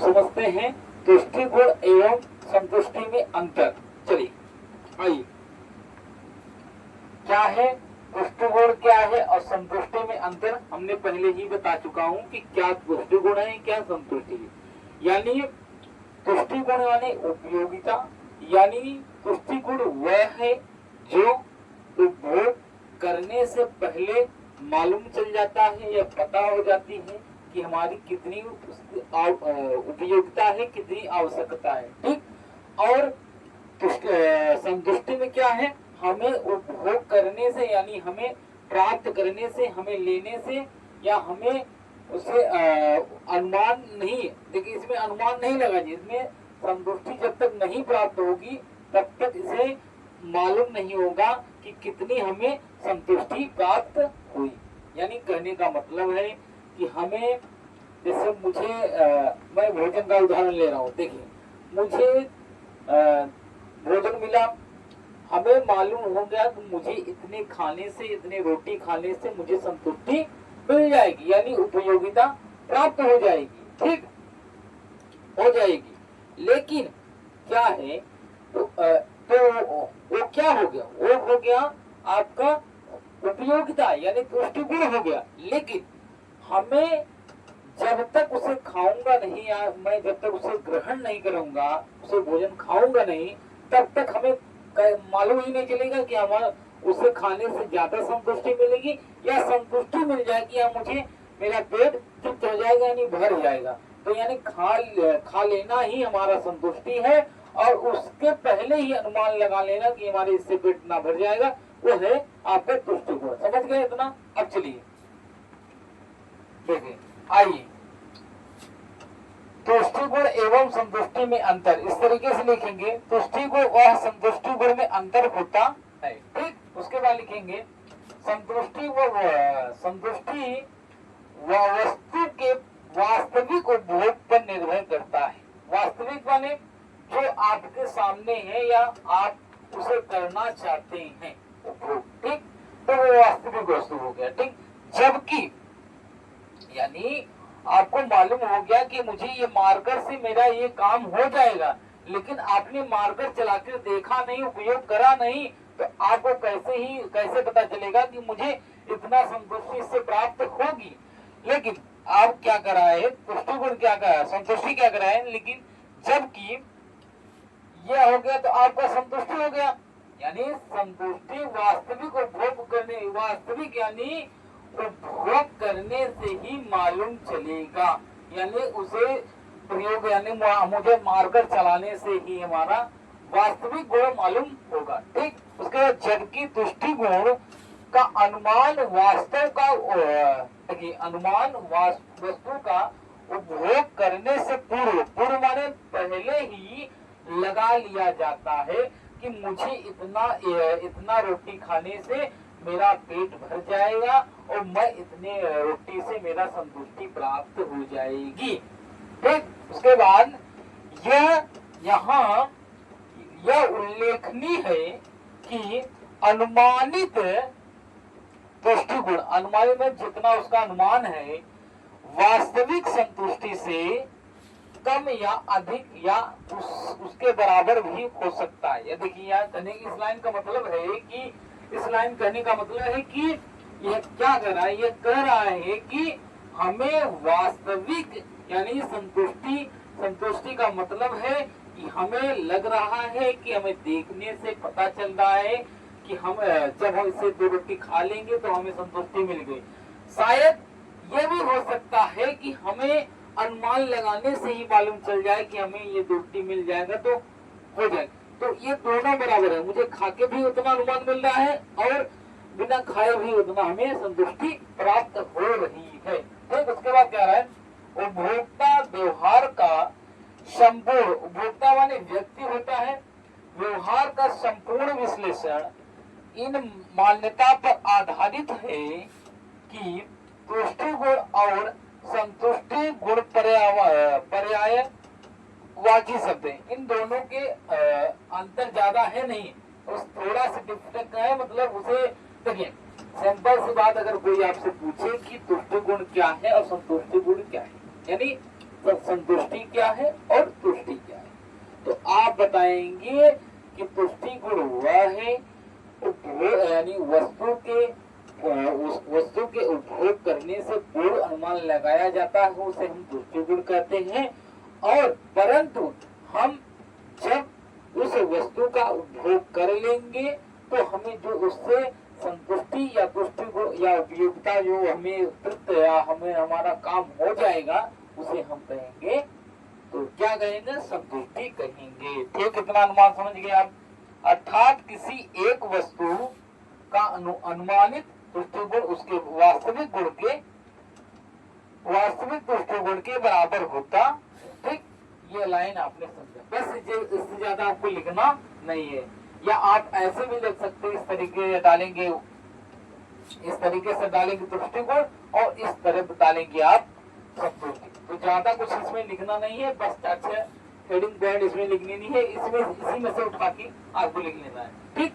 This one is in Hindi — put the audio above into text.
समझते हैं तुष्टि गुण एवं संतुष्टि में अंतर। चलिए आइए, क्या है तुष्टि गुण क्या है और संतुष्टि में अंतर हमने पहले ही बता चुका हूं कि क्या तुष्टि गुण है क्या संतुष्टि है। यानी तुष्टि गुण यानी उपयोगिता, यानी तुष्टि गुण वह है जो उपभोग करने से पहले मालूम चल जाता है या पता हो जाती है कि हमारी कितनी उपयोगिता है, कितनी आवश्यकता है, ठीक। और संतुष्टि में क्या है, हमें उपभोग करने से यानी हमें प्राप्त करने से, हमें लेने से या हमें उसे अनुमान नहीं, देखिए इसमें अनुमान नहीं लगा जी, इसमें संतुष्टि जब तक नहीं प्राप्त होगी तब तक इसे मालूम नहीं होगा कि कितनी हमें संतुष्टि प्राप्त हुई। यानी कहने का मतलब है कि हमें, जैसे मुझे मैं भोजन का उदाहरण ले रहा हूँ, देखिए मुझे भोजन मिला, हमें मालूम हो गया कि मुझे इतने खाने से, इतने रोटी खाने से मुझे संतुष्टि मिल जाएगी, यानी उपयोगिता प्राप्त हो जाएगी, ठीक हो जाएगी। लेकिन क्या है, तो वो क्या हो गया, वो हो गया आपका उपयोगिता यानी तुष्टि गुण हो गया। लेकिन हमें जब तक उसे खाऊंगा नहीं या मैं जब तक उसे ग्रहण नहीं करूंगा, उसे भोजन खाऊंगा नहीं, तब तक हमें मालूम ही नहीं चलेगा कि हमारा उसे खाने से ज्यादा संतुष्टि मिलेगी या संतुष्टि मिल जाएगी या मुझे मेरा पेट तृप्त हो जाएगा यानी भर जाएगा। तो यानी खा लेना ही हमारा संतुष्टि है और उसके पहले ही अनुमान लगा लेना कि हमारे इससे पेट ना भर जाएगा, वो है आपका तुष्टि गुण। समझ गए इतना? अब चलिए देखिए, आइए तुष्टि गुण एवं संतुष्टि में अंतर इस तरीके से लिखेंगे, तुष्टि गुण व संतुष्टि गुण में अंतर होता है, ठीक। उसके बाद लिखेंगे संतुष्टि व वस्तु के वास्तविक उपभोग पर निर्भर करता है। वास्तविक माने जो आपके सामने है या आप उसे करना चाहते हैं उपभोग, ठीक, तो वो वास्तविक वस्तु हो गया, ठीक। जबकि यानी आपको मालूम हो गया कि मुझे ये मार्कर से मेरा ये काम हो जाएगा, लेकिन आपने मार्कर चलाकर देखा नहीं, उपयोग करा नहीं, तो आपको कैसे पता चलेगा कि मुझे इतना संतुष्टि इससे प्राप्त होगी। लेकिन आप क्या कर रहा है, तुष्टि गुण क्या कर रहा है, संतुष्टि क्या कर रहा है, लेकिन जबकि यह हो गया तो आपका संतुष्टि हो गया, यानी संतुष्टि वास्तविक उपभोग करने, वास्तविक यानी उपभोग करने से ही मालूम चलेगा, यानी उसे प्रयोग यानी मुझे मार्कर चलाने से ही हमारा वास्तविक गुण मालूम होगा, ठीक। उसके बाद जबकि तुष्टि गुण का अनुमान वास्तव का अनुमान वस्तु का उपभोग करने से पूर्व माने पहले ही लगा लिया जाता है कि मुझे इतना रोटी खाने से मेरा पेट भर जाएगा और मैं इतने रोटी से मेरा संतुष्टि प्राप्त हो जाएगी, ठीक। उसके बाद यहाँ यह उल्लेखनीय है कि अनुमानित तुष्टि गुण, अनुमानित में जितना उसका अनुमान है वास्तविक संतुष्टि से कम या अधिक या उसके बराबर भी हो सकता है। या देखिए यहाँ कहने की इस लाइन का मतलब है कि इस लाइन कहने का मतलब है कि यह क्या कर रहा है, यह कह रहा है कि हमें वास्तविक यानी संतुष्टि का मतलब है कि हमें लग रहा है कि हमें देखने से पता चल रहा है कि हम जब हम इससे 2 रोटी खा लेंगे तो हमें संतुष्टि मिल गई। शायद यह भी हो सकता है कि हमें अनुमान लगाने से ही मालूम चल जाए कि हमें ये 2 रोटी मिल जाएगा तो हो जाए। तो ये दोनों बराबर है, मुझे खा के भी उतना अनुमान मिल रहा है और बिना खाए भी उतना हमें संतुष्टि प्राप्त हो रही है, ठीक। उसके बाद क्या है, उपभोक्ता व्यवहार का संपूर्ण, उपभोक्ता माने व्यक्ति होता है, व्यवहार का संपूर्ण विश्लेषण इन मान्यता पर आधारित है कि तुष्टि गुण और संतुष्टि गुण पर्याय वाची शब्द है, इन दोनों के अंतर ज्यादा है नहीं, उस थोड़ा सा डिफरेंट है, मतलब उसे देखिए सिंपल सी बात, अगर कोई आपसे पूछे कि तुष्टि गुण क्या है और संतुष्टि गुण क्या है, यानी संतुष्टि क्या है बताएंगे कि पुष्टि गुण वह है यानी उस वस्तु के उपभोग करने से पूर्व अनुमान लगाया जाता है, उसे हम पुष्टि गुण कहते हैं। और परंतु हम जब उस वस्तु का उपभोग कर लेंगे तो हमें जो उससे संतुष्टि या पुष्टि गुण या उपयोगिता जो हमें तृप्त या हमें हमारा काम हो जाएगा उसे हम कहेंगे, तो क्या कहेंगे, संतुष्टि कहेंगे। ठीक, कितना अनुमान समझ गए आप। अर्थात किसी एक वस्तु का अनुमानित पुष्टि गुण उसके वास्तविक पुष्टि गुण के बराबर होता। ठीक, ये लाइन आपने समझा, बस इससे ज्यादा आपको लिखना नहीं है। या आप ऐसे भी लिख सकते, इस तरीके डालेंगे, इस तरीके से डालेंगे पुष्टि गुण और इस तरह डालेंगे आप संतुष्टि। तो ज्यादा कुछ इसमें लिखना नहीं है, बस अच्छा हेडिंग पॉइंट इसमें लिखनी नहीं है, इसमें इसी में से उठा के आपको लिख लेना है। ठीक,